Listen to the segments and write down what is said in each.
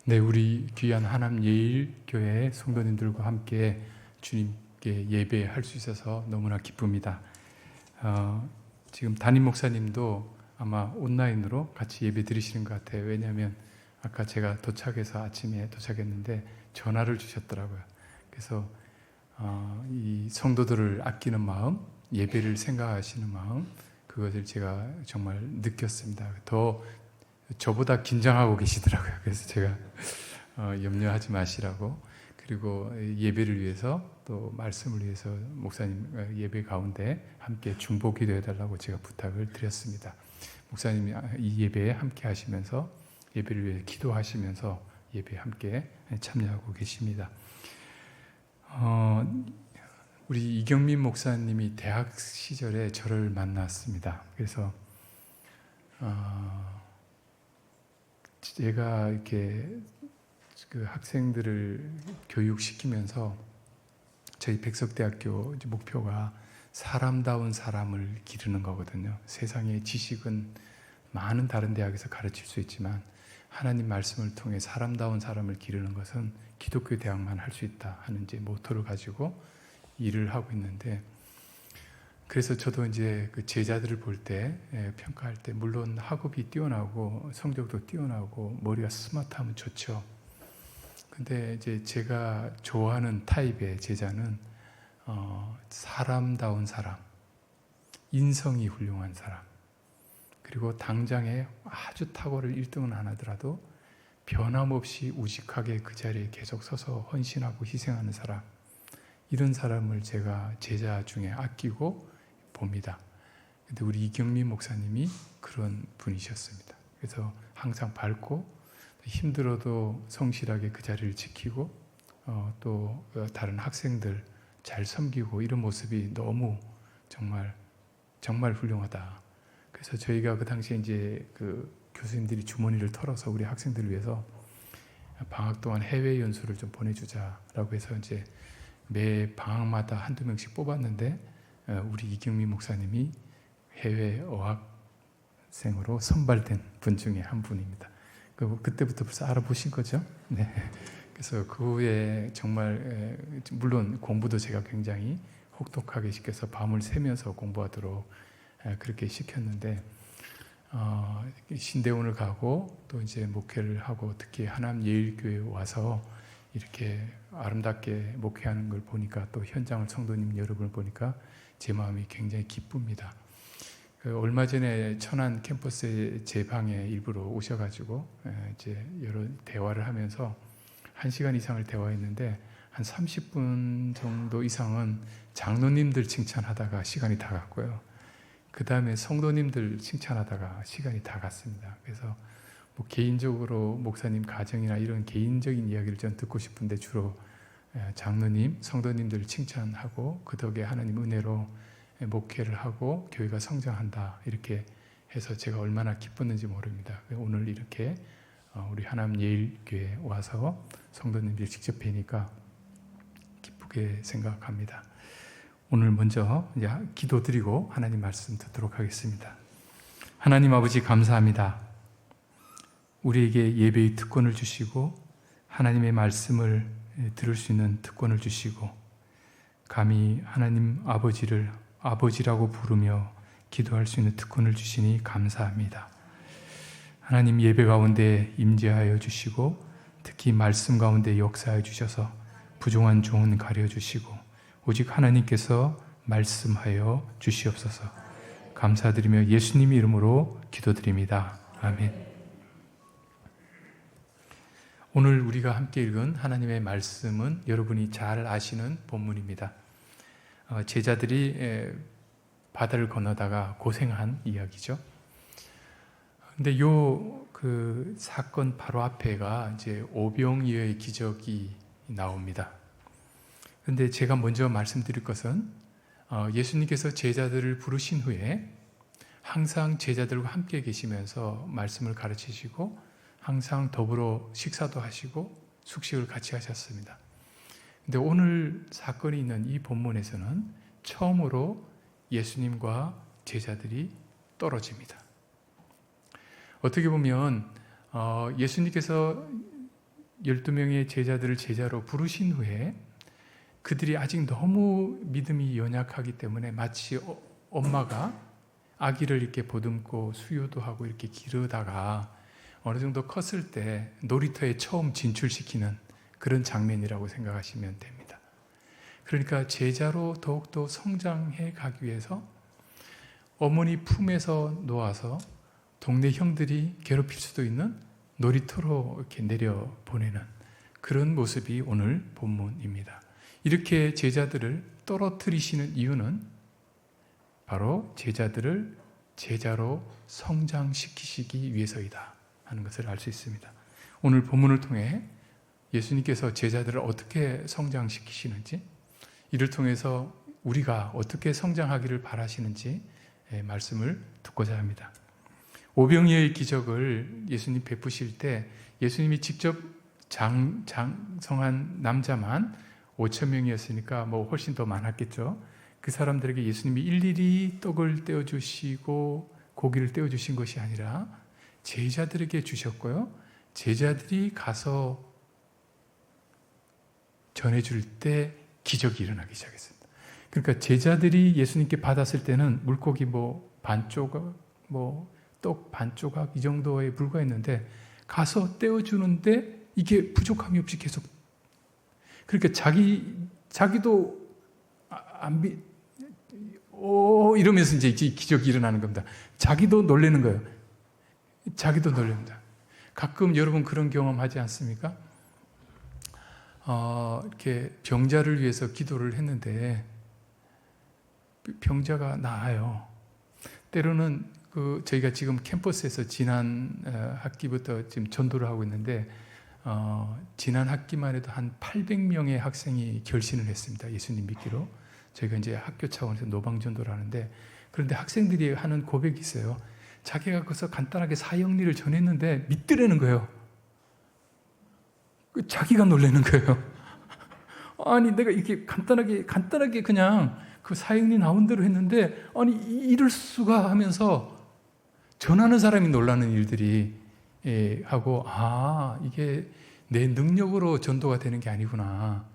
네, 우리 귀한 하남 예일교회 성도님들과 함께 주님께 예배할 수 있어서 너무나 기쁩니다. 지금 담임 목사님도 아마 온라인으로 같이 예배 드리시는 것 같아요. 왜냐하면 아까 제가 아침에 도착했는데 전화를 주셨더라고요. 그래서 이 성도들을 아끼는 마음, 예배를 생각하시는 마음, 그것을 제가 정말 느꼈습니다. 더 저보다 긴장하고 계시더라고요. 그래서 제가 염려하지 마시라고, 그리고 예배를 위해서 또 말씀을 위해서 목사님 예배 가운데 함께 중보 기도해 달라고 제가 부탁을 드렸습니다. 목사님이 이 예배에 함께 하시면서 예배를 위해 기도하시면서 예배에 함께 참여하고 계십니다. 우리 이경민 목사님이 대학 시절에 저를 만났습니다. 그래서 제가 이렇게 그 학생들을 교육시키면서 저희 백석대학교 목표가 사람다운 사람을 기르는 거거든요. 세상의 지식은 많은 다른 대학에서 가르칠 수 있지만 하나님 말씀을 통해 사람다운 사람을 기르는 것은 기독교 대학만 할 수 있다 하는 이제 모토를 가지고 일을 하고 있는데, 그래서 저도 이제 그 제자들을 볼 때, 평가할 때, 물론 학업이 뛰어나고 성적도 뛰어나고 머리가 스마트하면 좋죠. 근데 이제 제가 좋아하는 타입의 제자는 사람다운 사람, 인성이 훌륭한 사람, 그리고 당장에 아주 탁월을 1등은 안 하더라도 변함없이 우직하게 그 자리에 계속 서서 헌신하고 희생하는 사람, 이런 사람을 제가 제자 중에 아끼고 봅니다. 근데 우리 이경민 목사님이 그런 분이셨습니다. 그래서 항상 밝고 힘들어도 성실하게 그 자리를 지키고 또 다른 학생들 잘 섬기고, 이런 모습이 너무 정말 훌륭하다. 그래서 저희가 그 당시에 이제 그 교수님들이 주머니를 털어서 우리 학생들을 위해서 방학 동안 해외 연수를 좀 보내주자라고 해서 이제 매 방학마다 한두 명씩 뽑았는데, 우리 이경민 목사님이 해외 어학생으로 선발된 분 중에 한 분입니다. 그때부터 벌써 알아보신 거죠? 네. 그래서 그 후에 정말 물론 공부도 제가 굉장히 혹독하게 시켜서 밤을 새면서 공부하도록 그렇게 시켰는데, 신대원을 가고 또 이제 목회를 하고 특히 하남 예일교회에 와서 이렇게 아름답게 목회하는 걸 보니까, 또 현장을 성도님 여러분을 보니까 제 마음이 굉장히 기쁩니다. 얼마 전에 천안 캠퍼스에 제 방에 일부러 오셔가지고 이제 여러 대화를 하면서 1시간 이상을 대화했는데 한 30분 정도 이상은 장로님들 칭찬하다가 시간이 다 갔고요. 그 다음에 성도님들 칭찬하다가 시간이 다 갔습니다. 그래서 뭐 개인적으로 목사님 가정이나 이런 개인적인 이야기를 좀 듣고 싶은데 주로 장로님, 성도님들 칭찬하고 그 덕에 하나님 은혜로 목회를 하고 교회가 성장한다, 이렇게 해서 제가 얼마나 기뻤는지 모릅니다. 오늘 이렇게 우리 하남 예일교회에 와서 성도님들이 직접 뵈니까 기쁘게 생각합니다. 오늘 먼저 이제 기도드리고 하나님 말씀 듣도록 하겠습니다. 하나님 아버지, 감사합니다. 우리에게 예배의 특권을 주시고 하나님의 말씀을 들을 수 있는 특권을 주시고, 감히 하나님 아버지를 아버지라고 부르며 기도할 수 있는 특권을 주시니 감사합니다. 하나님, 예배 가운데 임재하여 주시고 특히 말씀 가운데 역사하여 주셔서 부족한 종은 가려주시고 오직 하나님께서 말씀하여 주시옵소서. 감사드리며 예수님 이름으로 기도드립니다. 아멘. 오늘 우리가 함께 읽은 하나님의 말씀은 여러분이 잘 아시는 본문입니다. 제자들이 바다를 건너다가 고생한 이야기죠. 근데 그 사건 바로 앞에가 이제 오병이어의 기적이 나옵니다. 근데 제가 먼저 말씀드릴 것은 예수님께서 제자들을 부르신 후에 항상 제자들과 함께 계시면서 말씀을 가르치시고 항상 더불어 식사도 하시고 숙식을 같이 하셨습니다. 근데 오늘 사건이 있는 이 본문에서는 처음으로 예수님과 제자들이 떨어집니다. 어떻게 보면 예수님께서 12명의 제자들을 제자로 부르신 후에 그들이 아직 너무 믿음이 연약하기 때문에 마치 엄마가 아기를 이렇게 보듬고 수유도 하고 이렇게 기르다가 어느 정도 컸을 때 놀이터에 처음 진출시키는 그런 장면이라고 생각하시면 됩니다. 그러니까 제자로 더욱더 성장해 가기 위해서 어머니 품에서 놓아서 동네 형들이 괴롭힐 수도 있는 놀이터로 이렇게 내려보내는 그런 모습이 오늘 본문입니다. 이렇게 제자들을 떨어뜨리시는 이유는 바로 제자들을 제자로 성장시키시기 위해서이다 하는 것을 알 수 있습니다. 오늘 본문을 통해 예수님께서 제자들을 어떻게 성장시키시는지, 이를 통해서 우리가 어떻게 성장하기를 바라시는지 말씀을 듣고자 합니다. 오병이어의 기적을 예수님 베푸실 때 예수님이 직접 장성한 남자만 5,000명이었으니까 뭐 훨씬 더 많았겠죠. 그 사람들에게 예수님이 일일이 떡을 떼어주시고 고기를 떼어주신 것이 아니라 제자들에게 주셨고요. 제자들이 가서 전해줄 때 기적이 일어나기 시작했습니다. 그러니까 제자들이 예수님께 받았을 때는 물고기 반조각, 떡 반조각 이 정도에 불과했는데 가서 떼어주는데 이게 부족함이 없이 계속, 그러니까 자기도 이러면서 이제 기적이 일어나는 겁니다. 자기도 놀라는 거예요. 자기도 놀랍니다. 가끔 여러분 그런 경험하지 않습니까? 이렇게 병자를 위해서 기도를 했는데 병자가 나아요. 때로는 저희가 지금 캠퍼스에서 지난 학기부터 지금 전도를 하고 있는데 지난 학기만 해도 한 800명의 학생이 결신을 했습니다. 예수님 믿기로. 저희가 이제 학교 차원에서 노방전도를 하는데, 그런데 학생들이 하는 고백이 있어요. 자기가 거기서 간단하게 사형리를 전했는데 믿더라는 거예요. 자기가 놀라는 거예요. 아니 내가 이렇게 간단하게 그냥 그 사형리 나온 대로 했는데 아니 이럴 수가 하면서 전하는 사람이 놀라는 일들이 하고, 이게 내 능력으로 전도가 되는 게 아니구나.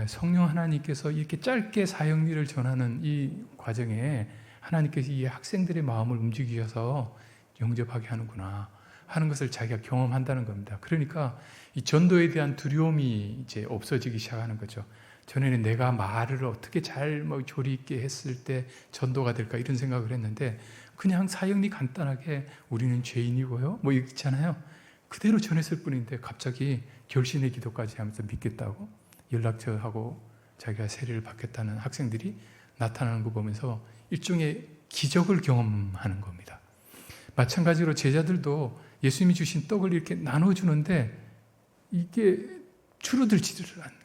성령 하나님께서 이렇게 짧게 사형리를 전하는 이 과정에 하나님께서 이 학생들의 마음을 움직이셔서 영접하게 하는구나 하는 것을 자기가 경험한다는 겁니다. 그러니까 이 전도에 대한 두려움이 이제 없어지기 시작하는 거죠. 전에는 내가 말을 어떻게 잘 조리 있게 했을 때 전도가 될까 이런 생각을 했는데, 그냥 사형리 간단하게 우리는 죄인이고요 있잖아요. 그대로 전했을 뿐인데 갑자기 결신의 기도까지 하면서 믿겠다고 연락처하고 자기가 세례를 받겠다는 학생들이 나타나는 거 보면서 일종의 기적을 경험하는 겁니다. 마찬가지로 제자들도 예수님이 주신 떡을 이렇게 나눠주는데 이게 줄어들지를 않는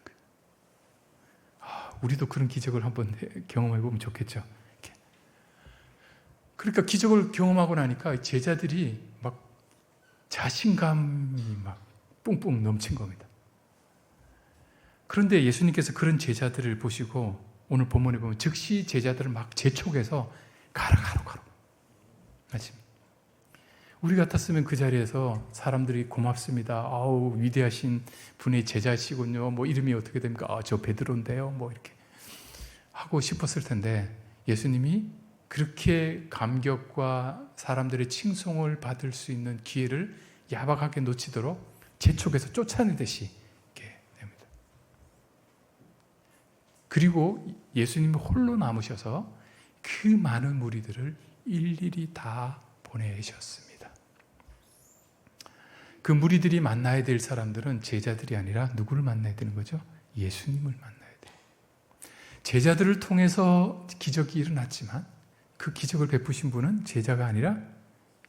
거예요. 우리도 그런 기적을 한번 경험해 보면 좋겠죠. 이렇게. 그러니까 기적을 경험하고 나니까 제자들이 막 자신감이 막 뿡뿡 넘친 겁니다. 그런데 예수님께서 그런 제자들을 보시고 오늘 본문에 보면 즉시 제자들을 막 재촉해서 가라. 맞습니다. 우리 같았으면 그 자리에서 사람들이 고맙습니다. 위대하신 분의 제자시군요. 이름이 어떻게 됩니까? 저 베드로인데요. 이렇게 하고 싶었을 텐데 예수님이 그렇게 감격과 사람들의 칭송을 받을 수 있는 기회를 야박하게 놓치도록 재촉해서 쫓아내듯이 이렇게 됩니다. 그리고 예수님이 홀로 남으셔서 그 많은 무리들을 일일이 다 보내셨습니다. 그 무리들이 만나야 될 사람들은 제자들이 아니라 누구를 만나야 되는 거죠? 예수님을 만나야 돼요. 제자들을 통해서 기적이 일어났지만 그 기적을 베푸신 분은 제자가 아니라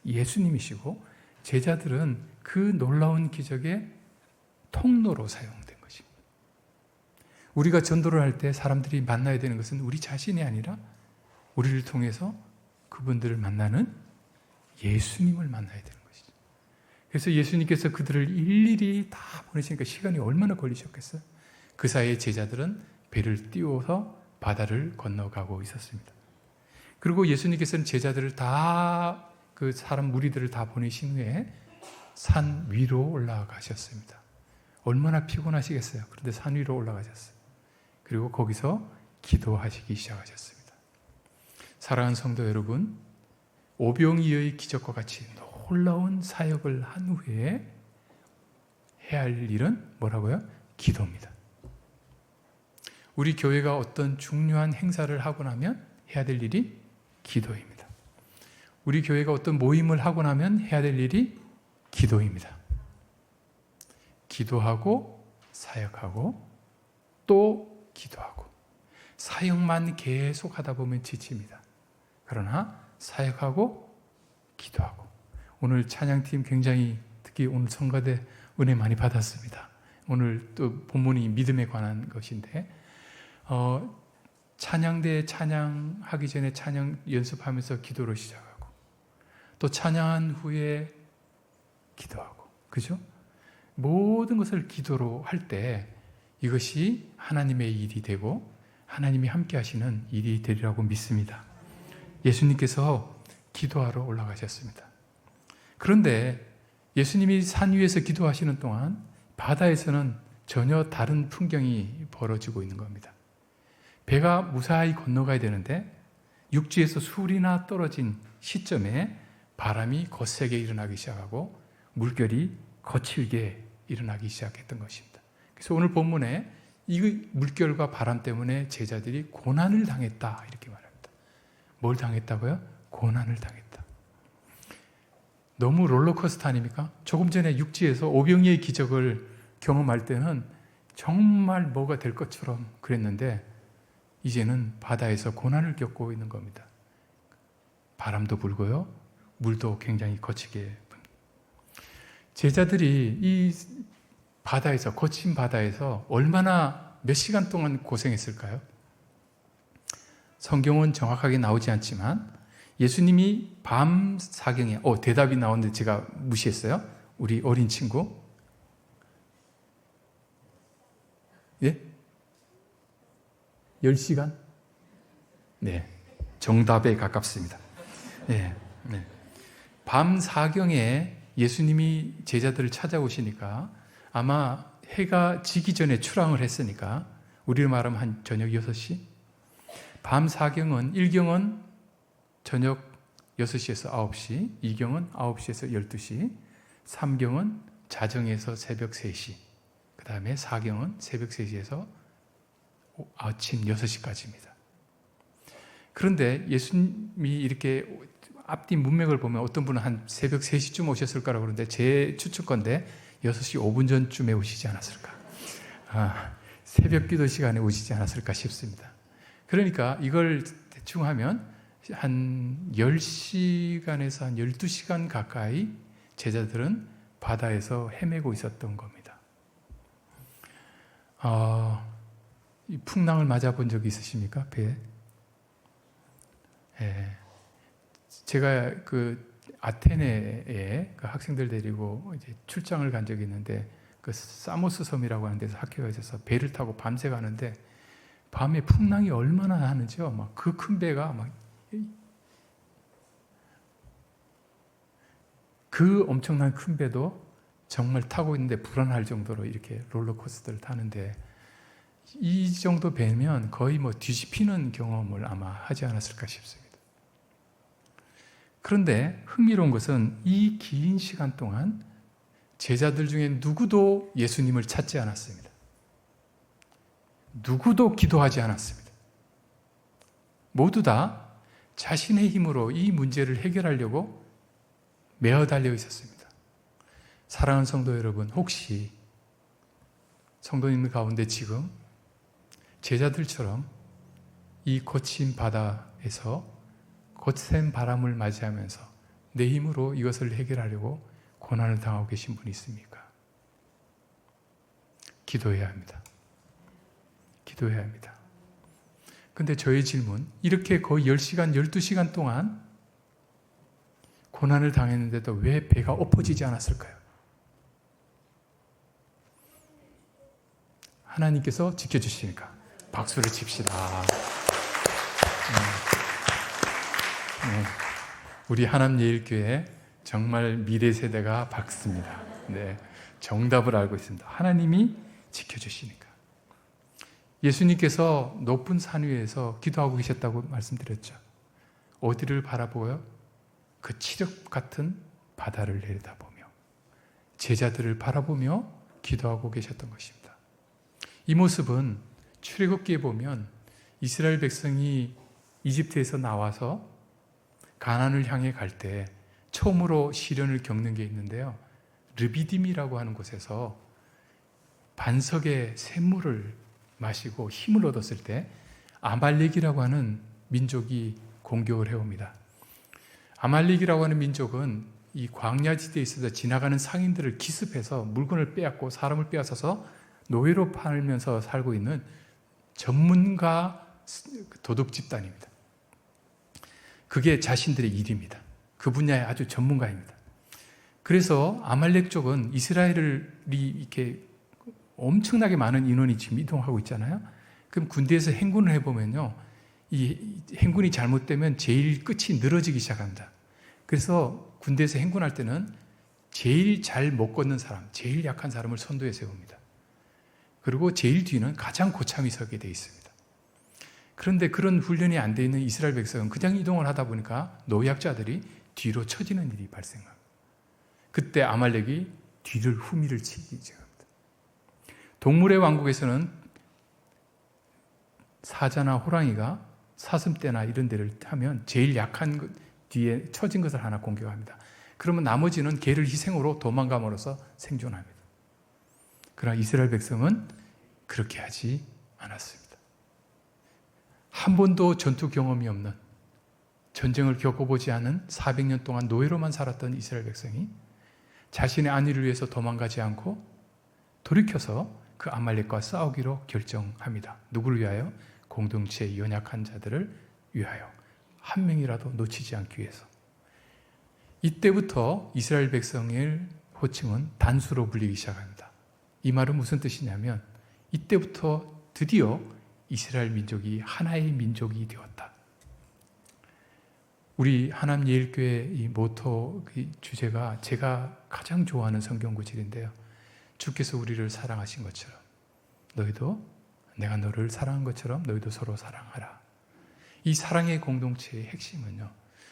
예수님이시고, 제자들은 그 놀라운 기적의 통로로 사용된 것입니다. 우리가 전도를 할 때 사람들이 만나야 되는 것은 우리 자신이 아니라 우리를 통해서 그분들을 만나는 예수님을 만나야 되는 것이죠. 그래서 예수님께서 그들을 일일이 다 보내시니까 시간이 얼마나 걸리셨겠어요? 그 사이에 제자들은 배를 띄워서 바다를 건너가고 있었습니다. 그리고 예수님께서는 제자들을 다, 그 사람 무리들을 다 보내신 후에 산 위로 올라가셨습니다. 얼마나 피곤하시겠어요. 그런데 산 위로 올라가셨어요. 그리고 거기서 기도하시기 시작하셨습니다. 사랑하는 성도 여러분, 오병이어의 기적과 같이 놀라운 사역을 한 후에 해야 할 일은 뭐라고요? 기도입니다. 우리 교회가 어떤 중요한 행사를 하고 나면 해야 될 일이 기도입니다. 우리 교회가 어떤 모임을 하고 나면 해야 될 일이 기도입니다. 기도하고 사역하고 또 기도하고. 사역만 계속 하다 보면 지칩니다. 그러나 사역하고 기도하고. 오늘 찬양팀 굉장히 특히 오늘 성가대 은혜 많이 받았습니다. 오늘 또 본문이 믿음에 관한 것인데 찬양대에 찬양하기 전에 찬양 연습하면서 기도를 시작하고 또 찬양한 후에 기도하고, 그죠? 모든 것을 기도로 할 때 이것이 하나님의 일이 되고 하나님이 함께 하시는 일이 되리라고 믿습니다. 예수님께서 기도하러 올라가셨습니다. 그런데 예수님이 산 위에서 기도하시는 동안 바다에서는 전혀 다른 풍경이 벌어지고 있는 겁니다. 배가 무사히 건너가야 되는데 육지에서 술이나 떨어진 시점에 바람이 거세게 일어나기 시작하고 물결이 거칠게 일어나기 시작했던 것입니다. 그래서 오늘 본문에 이 물결과 바람 때문에 제자들이 고난을 당했다 이렇게 말합니다. 뭘 당했다고요? 고난을 당했다. 너무 롤러코스터 아닙니까? 조금 전에 육지에서 오병이의 기적을 경험할 때는 정말 뭐가 될 것처럼 그랬는데 이제는 바다에서 고난을 겪고 있는 겁니다. 바람도 불고요. 물도 굉장히 거치게 붑니다. 제자들이 이 바다에서, 거친 바다에서 얼마나 몇 시간 동안 고생했을까요? 성경은 정확하게 나오지 않지만 예수님이 밤 사경에 대답이 나오는데 제가 무시했어요. 우리 어린 친구. 예? 10시간? 네. 정답에 가깝습니다. 네. 네. 밤 사경에 예수님이 제자들을 찾아오시니까 아마 해가 지기 전에 출항을 했으니까 우리로 말하면 한 저녁 6시? 밤 사경은 1경은 저녁 6시에서 9시, 2경은 9시에서 12시, 3경은 자정에서 새벽 3시, 그 다음에 4경은 새벽 3시에서 아침 6시까지입니다. 그런데 예수님이 이렇게 앞뒤 문맥을 보면 어떤 분은 한 새벽 3시쯤 오셨을 거라고 그러는데 제 추측건데 6시 5분 전쯤에 오시지 않았을까. 새벽 기도 시간에 오시지 않았을까 싶습니다. 그러니까 이걸 대충 하면 한 10시간에서 한 12시간 가까이 제자들은 바다에서 헤매고 있었던 겁니다. 이 풍랑을 맞아본 적이 있으십니까? 배에? 예. 제가 그 아테네에 그 학생들 데리고 이제 출장을 간 적이 있는데 그 사모스 섬이라고 하는 데서 학교가 있어서 배를 타고 밤새 가는데 밤에 풍랑이 얼마나 하는지요. 막 그 큰 배가 막 그 엄청난 큰 배도 정말 타고 있는데 불안할 정도로 이렇게 롤러코스터를 타는데 이 정도 배면 거의 뭐 뒤집히는 경험을 아마 하지 않았을까 싶습니다. 그런데 흥미로운 것은 이 긴 시간 동안 제자들 중에 누구도 예수님을 찾지 않았습니다. 누구도 기도하지 않았습니다. 모두 다 자신의 힘으로 이 문제를 해결하려고 매어 달려 있었습니다. 사랑하는 성도 여러분, 혹시 성도님 가운데 지금 제자들처럼 이 거친 바다에서 거센 바람을 맞이하면서 내 힘으로 이것을 해결하려고 고난을 당하고 계신 분이 있습니까? 기도해야 합니다. 기도해야 합니다. 근데 저의 질문, 이렇게 거의 10시간, 12시간 동안 고난을 당했는데도 왜 배가 엎어지지 않았을까요? 하나님께서 지켜주시니까 박수를 칩시다. 네. 우리 하남예일교회 정말 미래 세대가 밝습니다. 네. 정답을 알고 있습니다. 하나님이 지켜주시니까. 예수님께서 높은 산 위에서 기도하고 계셨다고 말씀드렸죠. 어디를 바라보고요? 그 칠흑 같은 바다를 내려다보며 제자들을 바라보며 기도하고 계셨던 것입니다. 이 모습은 출애굽기에 보면 이스라엘 백성이 이집트에서 나와서 가나안을 향해 갈 때 처음으로 시련을 겪는 게 있는데요. 르비딤이라고 하는 곳에서 반석의 샘물을 마시고 힘을 얻었을 때 아말렉이라고 하는 민족이 공격을 해옵니다. 아말렉이라고 하는 민족은 이 광야지대에 있어서 지나가는 상인들을 기습해서 물건을 빼앗고 사람을 빼앗아서 노예로 팔면서 살고 있는 전문가 도둑 집단입니다. 그게 자신들의 일입니다. 그 분야의 아주 전문가입니다. 그래서 아말렉 쪽은 이스라엘이 이렇게 엄청나게 많은 인원이 지금 이동하고 있잖아요. 그럼 군대에서 행군을 해보면요, 이 행군이 잘못되면 제일 끝이 늘어지기 시작합니다. 그래서 군대에서 행군할 때는 제일 잘 못 걷는 사람, 제일 약한 사람을 선두에 세웁니다. 그리고 제일 뒤는 가장 고참이 서게 돼 있습니다. 그런데 그런 훈련이 안 돼 있는 이스라엘 백성은 그냥 이동을 하다 보니까 노약자들이 뒤로 처지는 일이 발생합니다. 그때 아말렉이 뒤를 후미를 치기 시작합니다. 동물의 왕국에서는 사자나 호랑이가 사슴떼나 이런 데를 하면 제일 약한 것 뒤에 처진 것을 하나 공격합니다. 그러면 나머지는 개를 희생으로 도망감으로써 생존합니다. 그러나 이스라엘 백성은 그렇게 하지 않았습니다. 한 번도 전투 경험이 없는, 전쟁을 겪어보지 않은 400년 동안 노예로만 살았던 이스라엘 백성이 자신의 안위를 위해서 도망가지 않고 돌이켜서 그 아말렉과 싸우기로 결정합니다. 누구를 위하여? 공동체의 연약한 자들을 위하여. 한 명이라도 놓치지 않기 위해서. 이때부터 이스라엘 백성의 호칭은 단수로 불리기 시작합니다. 이 말은 무슨 뜻이냐면 이때부터 드디어 이스라엘 민족이 하나의 민족이 되었다. 우리 하남예일교회 이 모토 주제가 제가 가장 좋아하는 성경 구절인데요. 주께서 우리를 사랑하신 것처럼 너희도 내가 너를 사랑한 것처럼 너희도 서로 사랑하라. 이 사랑의 공동체의 핵심은요,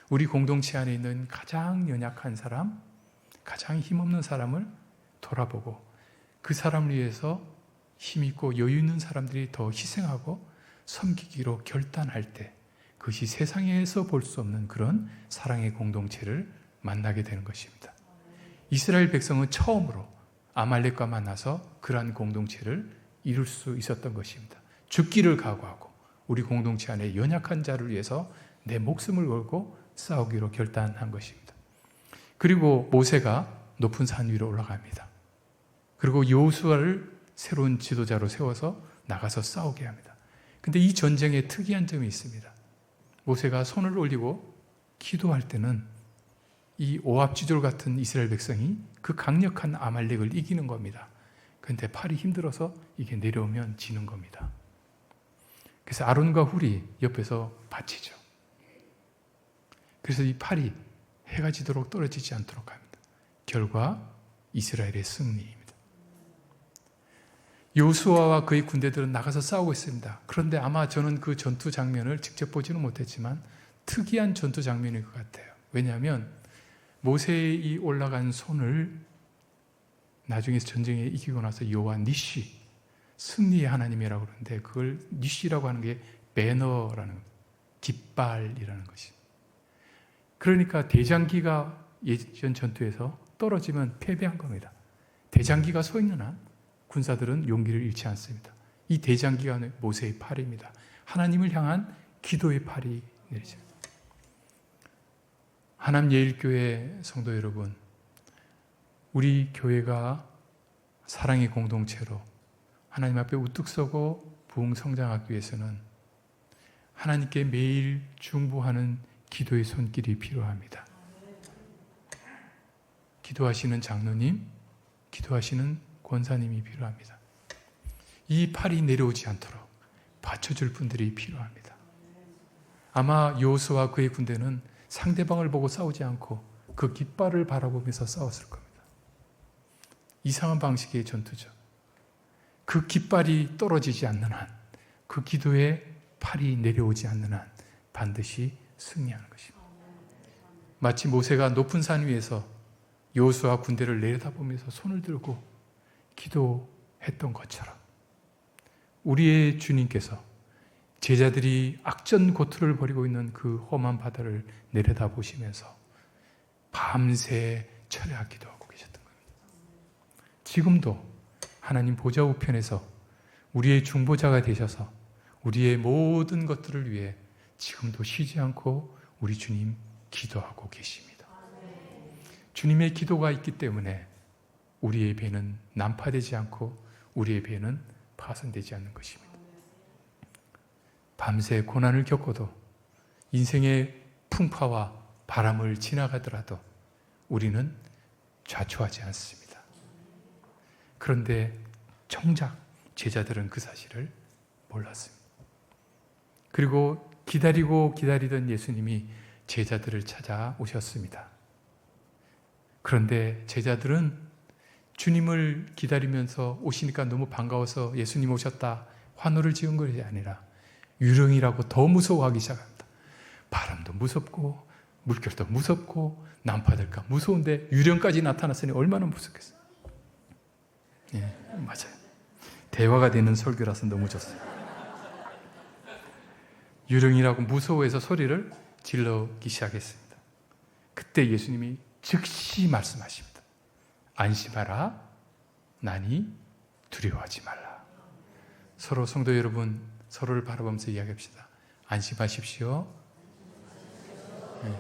우리 공동체 안에 있는 가장 연약한 사람, 가장 힘없는 사람을 돌아보고 그 사람을 위해서 힘있고 여유 있는 사람들이 더 희생하고 섬기기로 결단할 때 그것이 세상에서 볼 수 없는 그런 사랑의 공동체를 만나게 되는 것입니다. 이스라엘 백성은 처음으로 아말렉과 만나서 그러한 공동체를 이룰 수 있었던 것입니다. 죽기를 각오하고 우리 공동체 안에 연약한 자를 위해서 내 목숨을 걸고 싸우기로 결단한 것입니다. 그리고 모세가 높은 산 위로 올라갑니다. 그리고 여호수아를 새로운 지도자로 세워서 나가서 싸우게 합니다. 근데 이 전쟁에 특이한 점이 있습니다. 모세가 손을 올리고 기도할 때는 이 오합지졸 같은 이스라엘 백성이 그 강력한 아말렉을 이기는 겁니다. 그런데 팔이 힘들어서 이게 내려오면 지는 겁니다. 그래서 아론과 훌이 옆에서 받치죠. 그래서 이 팔이 해가 지도록 떨어지지 않도록 합니다. 결과 이스라엘의 승리입니다. 여호수아와 그의 군대들은 나가서 싸우고 있습니다. 그런데 아마 저는 그 전투 장면을 직접 보지는 못했지만 특이한 전투 장면일 것 같아요. 왜냐하면 모세의 이 올라간 손을 나중에 전쟁에 이기고 나서 여호와 니시, 승리의 하나님이라고 그러는데 그걸 니시라고 하는 게 배너라는, 깃발이라는 것입니다. 그러니까 대장기가 예전 전투에서 떨어지면 패배한 겁니다. 대장기가 서 있는 한 군사들은 용기를 잃지 않습니다. 이 대장기가 모세의 팔입니다. 하나님을 향한 기도의 팔이 내리죠. 하남예일교회 성도 여러분, 우리 교회가 사랑의 공동체로 하나님 앞에 우뚝 서고 부흥 성장하기 위해서는 하나님께 매일 중보하는 기도의 손길이 필요합니다. 기도하시는 장로님, 기도하시는 권사님이 필요합니다. 이 팔이 내려오지 않도록 받쳐줄 분들이 필요합니다. 아마 여호수아와 그의 군대는 상대방을 보고 싸우지 않고 그 깃발을 바라보면서 싸웠을 겁니다. 이상한 방식의 전투죠. 그 깃발이 떨어지지 않는 한, 그 기도에 팔이 내려오지 않는 한 반드시 승리하는 것입니다. 마치 모세가 높은 산 위에서 여호수아 군대를 내려다보면서 손을 들고 기도했던 것처럼 우리의 주님께서 제자들이 악전고투를 벌이고 있는 그 험한 바다를 내려다보시면서 밤새 철야 기도하고 계셨던 겁니다. 지금도 하나님 보좌 우편에서 우리의 중보자가 되셔서 우리의 모든 것들을 위해 지금도 쉬지 않고 우리 주님 기도하고 계십니다. 주님의 기도가 있기 때문에 우리의 배는 난파되지 않고 우리의 배는 파손되지 않는 것입니다. 밤새 고난을 겪어도 인생의 풍파와 바람을 지나가더라도 우리는 좌초하지 않습니다. 그런데 정작 제자들은 그 사실을 몰랐습니다. 그리고 기다리고 기다리던 예수님이 제자들을 찾아오셨습니다. 그런데 제자들은 주님을 기다리면서 오시니까 너무 반가워서 예수님 오셨다 환호를 지은 것이 아니라 유령이라고 더 무서워하기 시작합니다. 바람도 무섭고 물결도 무섭고 난파될까 무서운데 유령까지 나타났으니 얼마나 무섭겠어요. 예, 맞아요. 대화가 되는 설교라서 너무 좋습니다. 유령이라고 무서워해서 소리를 질러기 시작했습니다. 그때 예수님이 즉시 말씀하십니다. 안심하라. 나니 두려워하지 말라. 서로 성도 여러분 서로를 바라보면서 이야기합시다. 안심하십시오.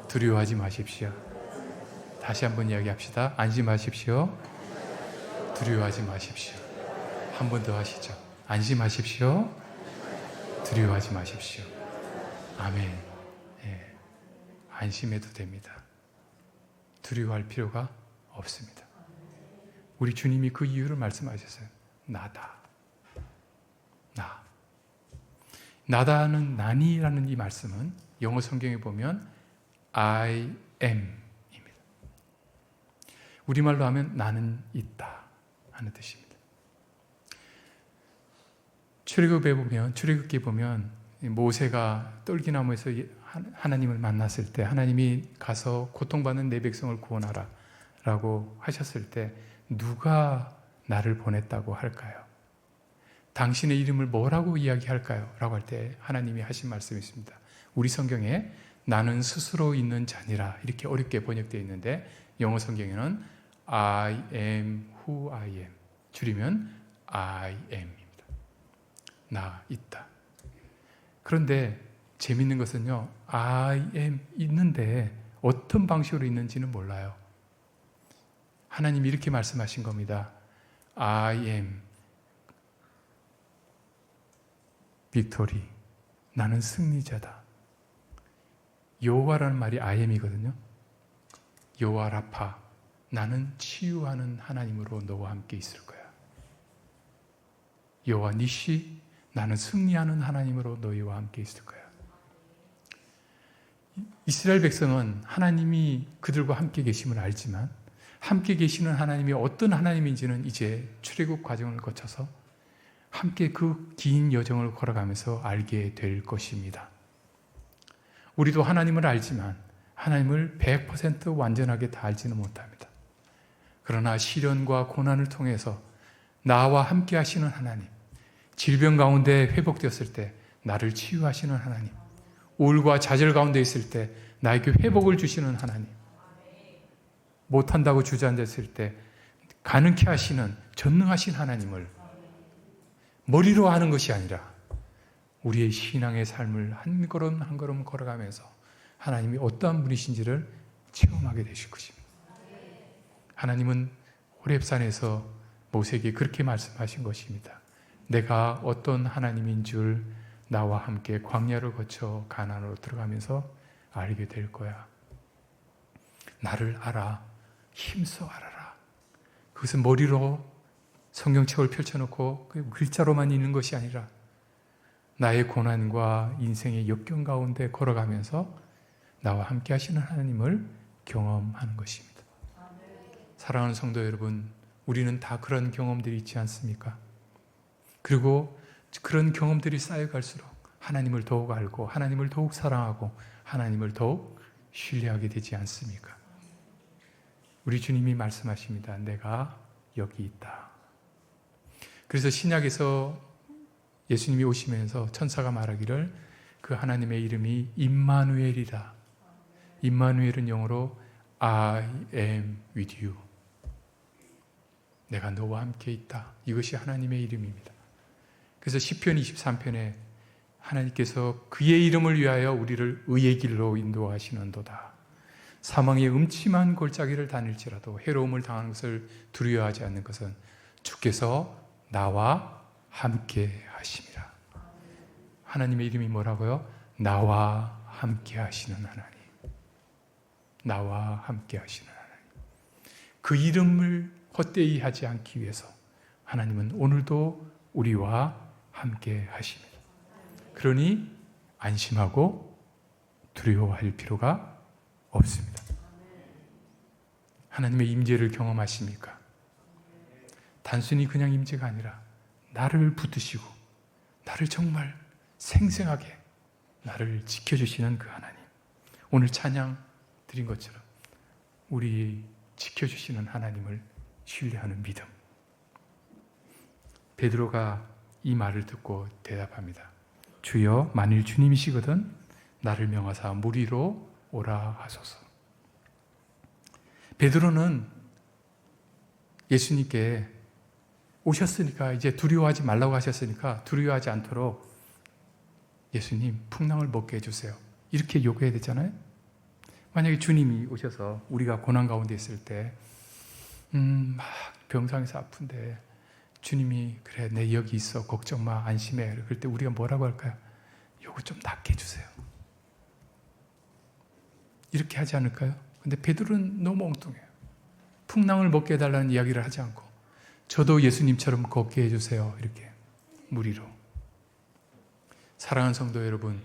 두려워하지 마십시오. 다시 한번 이야기합시다. 안심하십시오. 두려워하지 마십시오. 한 번 더 하시죠. 안심하십시오. 두려워하지 마십시오. 아멘. 예. 안심해도 됩니다. 두려워할 필요가 없습니다. 우리 주님이 그 이유를 말씀하셨어요. 나다. 나. 나다는 나니라는 이 말씀은 영어 성경에 보면 I am입니다. 우리말로 하면 나는 있다 하는 뜻입니다. 출애굽기에 보면 모세가 떨기나무에서 하나님을 만났을 때 하나님이 가서 고통받는 내 백성을 구원하라 라고 하셨을 때 누가 나를 보냈다고 할까요? 당신의 이름을 뭐라고 이야기할까요? 라고 할 때 하나님이 하신 말씀이 있습니다. 우리 성경에 나는 스스로 있는 자니라 이렇게 어렵게 번역되어 있는데 영어 성경에는 I am who I am 줄이면 I am입니다. 나 있다. 그런데 재밌는 것은요, I am 있는데 어떤 방식으로 있는지는 몰라요. 하나님이 이렇게 말씀하신 겁니다. I am victory. 나는 승리자다. 여호와라는 말이 I am이거든요. 여호와 라파. 나는 치유하는 하나님으로 너와 함께 있을 거야. 여호와 니시. 나는 승리하는 하나님으로 너희와 함께 있을 거야. 이스라엘 백성은 하나님이 그들과 함께 계심을 알지만 함께 계시는 하나님이 어떤 하나님인지는 이제 출애굽 과정을 거쳐서 함께 그 긴 여정을 걸어가면서 알게 될 것입니다. 우리도 하나님을 알지만 하나님을 100% 완전하게 다 알지는 못합니다. 그러나 시련과 고난을 통해서 나와 함께 하시는 하나님, 질병 가운데 회복되었을 때 나를 치유하시는 하나님, 우울과 좌절 가운데 있을 때 나에게 회복을 주시는 하나님, 못한다고 주저앉았을 때 가능케 하시는 전능하신 하나님을 머리로 하는 것이 아니라 우리의 신앙의 삶을 한 걸음 한 걸음 걸어가면서 하나님이 어떠한 분이신지를 체험하게 되실 것입니다. 하나님은 호렙산에서 모세에게 그렇게 말씀하신 것입니다. 내가 어떤 하나님인 줄 나와 함께 광야를 거쳐 가나안으로 들어가면서 알게 될 거야. 나를 알아. 힘써 알아라. 그것은 머리로 성경책을 펼쳐놓고 그 글자로만 있는 것이 아니라 나의 고난과 인생의 역경 가운데 걸어가면서 나와 함께 하시는 하나님을 경험하는 것입니다. 사랑하는 성도 여러분, 우리는 다 그런 경험들이 있지 않습니까? 그리고 그런 경험들이 쌓여갈수록 하나님을 더욱 알고 하나님을 더욱 사랑하고 하나님을 더욱 신뢰하게 되지 않습니까? 우리 주님이 말씀하십니다. 내가 여기 있다. 그래서 신약에서 예수님이 오시면서 천사가 말하기를 그 하나님의 이름이 임마누엘이다. 임마누엘은 영어로 I am with you. 내가 너와 함께 있다. 이것이 하나님의 이름입니다. 그래서 시편 23편에 하나님께서 그의 이름을 위하여 우리를 의의 길로 인도하시는도다. 사망의 음침한 골짜기를 다닐지라도 해로움을 당하는 것을 두려워하지 않는 것은 주께서 나와 함께 하심이라. 하나님의 이름이 뭐라고요? 나와 함께 하시는 하나님. 나와 함께 하시는 하나님. 그 이름을 헛되이 하지 않기 위해서 하나님은 오늘도 우리와 함께 하십니다. 그러니 안심하고 두려워할 필요가 없습니다. 하나님의 임재를 경험하십니까? 단순히 그냥 임재가 아니라 나를 붙드시고 나를 정말 생생하게 나를 지켜주시는 그 하나님. 오늘 찬양 드린 것처럼 우리 지켜주시는 하나님을 신뢰하는 믿음. 베드로가 이 말을 듣고 대답합니다. 주여, 만일 주님이시거든 나를 명하사 물 위로 오라 하소서. 베드로는 예수님께 오셨으니까 이제 두려워하지 말라고 하셨으니까 두려워하지 않도록 예수님 풍랑을 먹게 해주세요. 이렇게 요구해야 되잖아요. 만약에 주님이 오셔서 우리가 고난 가운데 있을 때 막 병상에서 아픈데 주님이 그래 내 여기 있어 걱정 마 안심해 그럴 때 우리가 뭐라고 할까요? 요거 좀 낫게 해주세요. 이렇게 하지 않을까요? 근데 베드로는 너무 엉뚱해요. 풍랑을 먹게 해달라는 이야기를 하지 않고 저도 예수님처럼 걷게 해주세요. 이렇게 물 위로. 사랑하는 성도 여러분,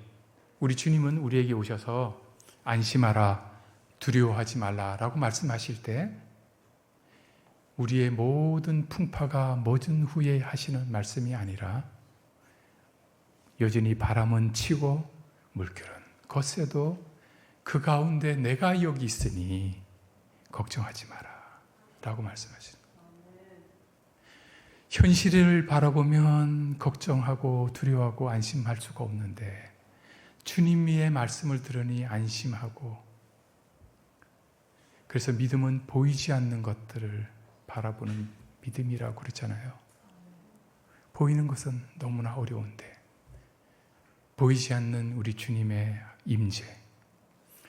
우리 주님은 우리에게 오셔서 안심하라, 두려워하지 말라라고 말씀하실 때 우리의 모든 풍파가 멎은 후에 하시는 말씀이 아니라 여전히 바람은 치고 물결은 거세도 그 가운데 내가 여기 있으니 걱정하지 마라 라고 말씀하십니다. 현실을 바라보면 걱정하고 두려워하고 안심할 수가 없는데 주님의 말씀을 들으니 안심하고, 그래서 믿음은 보이지 않는 것들을 바라보는 믿음이라고 그랬잖아요. 보이는 것은 너무나 어려운데 보이지 않는 우리 주님의 임재,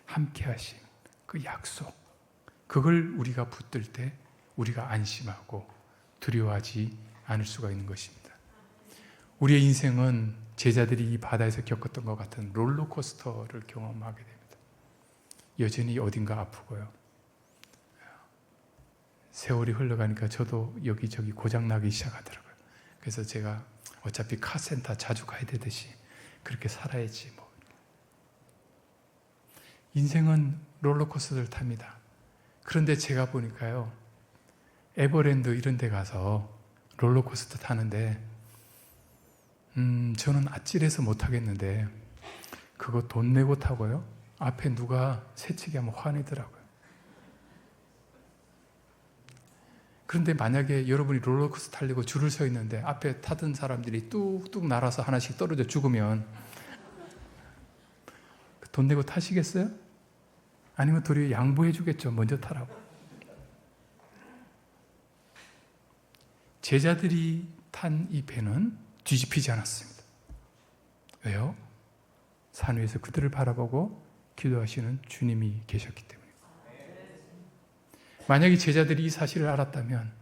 함께하심, 그 약속, 그걸 우리가 붙들 때 우리가 안심하고 두려워하지 않을 수가 있는 것입니다. 우리의 인생은 제자들이 이 바다에서 겪었던 것 같은 롤러코스터를 경험하게 됩니다. 여전히 어딘가 아프고요. 세월이 흘러가니까 저도 여기저기 고장나기 시작하더라고요. 그래서 제가 어차피 카센터 자주 가야 되듯이 그렇게 살아야지 뭐. 인생은 롤러코스터를 탑니다. 그런데 제가 보니까요, 에버랜드 이런 데 가서 롤러코스터 타는데 저는 아찔해서 못 하겠는데 그거 돈 내고 타고요, 앞에 누가 새치기 하면 화내더라고요. 그런데 만약에 여러분이 롤러코스터 타려고 줄을 서 있는데 앞에 타던 사람들이 뚝뚝 날아서 하나씩 떨어져 죽으면 돈 내고 타시겠어요? 아니면 도리어 양보해 주겠죠. 먼저 타라고. 제자들이 탄 이 배는 뒤집히지 않았습니다. 왜요? 산 위에서 그들을 바라보고 기도하시는 주님이 계셨기 때문에. 만약에 제자들이 이 사실을 알았다면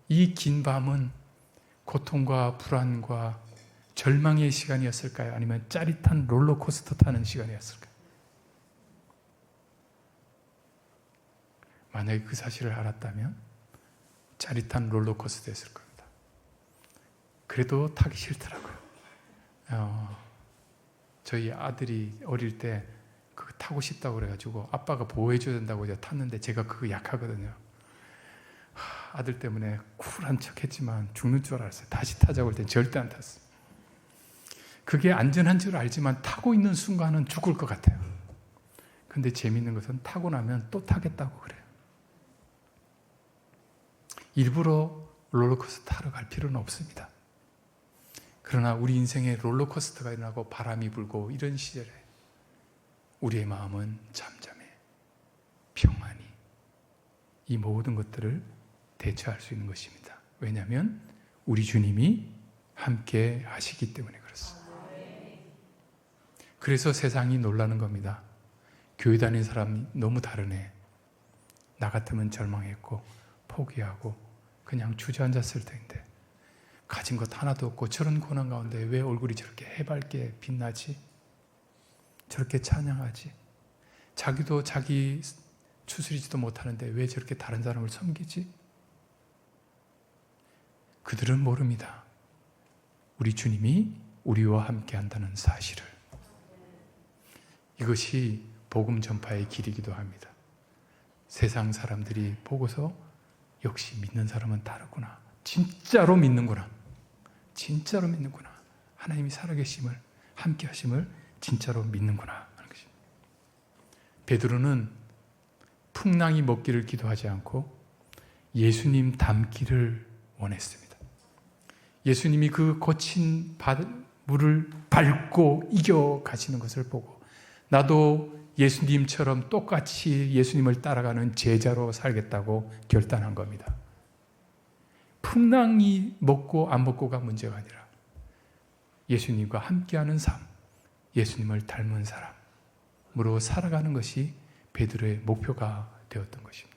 이 긴 밤은 고통과 불안과 절망의 시간이었을까요? 아니면 짜릿한 롤러코스터 타는 시간이었을까요? 만약에 그 사실을 알았다면 짜릿한 롤러코스터였을 겁니다. 그래도 타기 싫더라고요. 저희 아들이 어릴 때 그거 타고 싶다고 그래가지고 아빠가 보호해줘야 된다고 제가 탔는데 제가 그거 약하거든요. 아들 때문에 쿨한 척했지만 죽는 줄 알았어요. 다시 타자고 할 땐 절대 안 탔어요. 그게 안전한 줄 알지만 타고 있는 순간은 죽을 것 같아요. 근데 재미있는 것은 타고 나면 또 타겠다고 그래요. 일부러 롤러코스터 타러 갈 필요는 없습니다. 그러나 우리 인생에 롤러코스터가 일어나고 바람이 불고 이런 시절에 우리의 마음은 잠잠해, 평안히 이 모든 것들을 대처할 수 있는 것입니다. 왜냐하면 우리 주님이 함께 하시기 때문에 그렇습니다. 그래서 세상이 놀라는 겁니다. 교회 다니는 사람이 너무 다르네. 나 같으면 절망했고 포기하고 그냥 주저앉았을 텐데 가진 것 하나도 없고 저런 고난 가운데 왜 얼굴이 저렇게 해맑게 빛나지? 저렇게 찬양하지? 자기도 자기 추스리지도 못하는데 왜 저렇게 다른 사람을 섬기지? 그들은 모릅니다. 우리 주님이 우리와 함께 한다는 사실을. 이것이 복음 전파의 길이기도 합니다. 세상 사람들이 보고서 역시 믿는 사람은 다르구나. 진짜로 믿는구나. 진짜로 믿는구나. 하나님이 살아계심을, 함께 하심을 진짜로 믿는구나 하는 것입니다. 베드로는 풍랑이 먹기를 기도하지 않고 예수님 닮기를 원했습니다. 예수님이 그 거친 물을 밟고 이겨 가시는 것을 보고 나도 예수님처럼 똑같이 예수님을 따라가는 제자로 살겠다고 결단한 겁니다. 풍랑이 먹고 안 먹고가 문제가 아니라 예수님과 함께하는 삶, 예수님을 닮은 사람으로 살아가는 것이 베드로의 목표가 되었던 것입니다.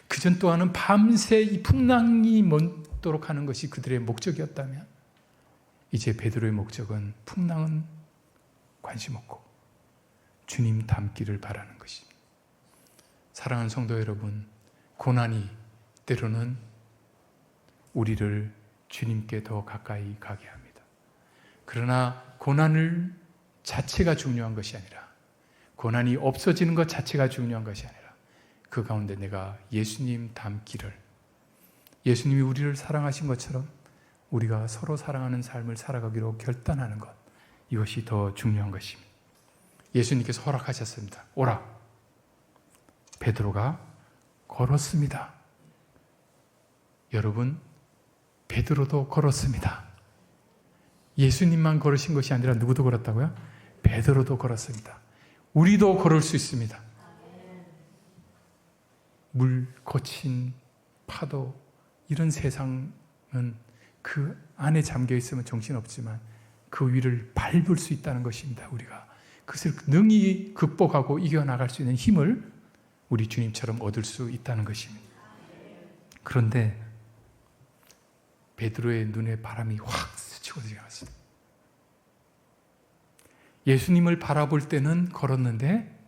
그전 또한은 밤새 이 풍랑이 멈도록 하는 것이 그들의 목적이었다면 이제 베드로의 목적은 풍랑은 관심 없고 주님 닮기를 바라는 것입니다. 사랑하는 성도 여러분, 고난이 때로는 우리를 주님께 더 가까이 가게 합니다. 그러나 고난을 자체가 중요한 것이 아니라 고난이 없어지는 것 자체가 중요한 것이 아니라 그 가운데 내가 예수님 닮기를, 예수님이 우리를 사랑하신 것처럼 우리가 서로 사랑하는 삶을 살아가기로 결단하는 것, 이것이 더 중요한 것입니다. 예수님께서 허락하셨습니다. 오라. 베드로가 걸었습니다. 여러분, 베드로도 걸었습니다. 예수님만 걸으신 것이 아니라 누구도 걸었다고요? 베드로도 걸었습니다. 우리도 걸을 수 있습니다. 물 거친 파도, 이런 세상은 그 안에 잠겨 있으면 정신없지만 그 위를 밟을 수 있다는 것입니다. 우리가 그것을 능히 극복하고 이겨나갈 수 있는 힘을 우리 주님처럼 얻을 수 있다는 것입니다. 그런데 베드로의 눈에 바람이 확 스치고 지나갔습니다. 예수님을 바라볼 때는 걸었는데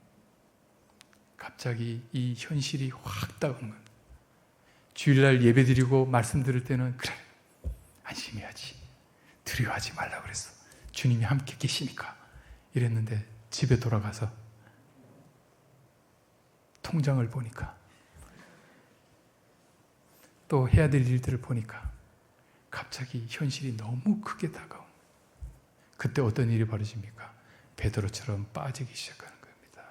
갑자기 이 현실이 확 다가오는 겁니다. 주일날 예배 드리고 말씀 들을 때는 그래, 안심해야지, 두려워하지 말라고 그랬어. 주님이 함께 계시니까 이랬는데 집에 돌아가서 통장을 보니까 또 해야 될 일들을 보니까 갑자기 현실이 너무 크게 다가온. 그때 어떤 일이 벌어집니까? 베드로처럼 빠지기 시작하는 겁니다.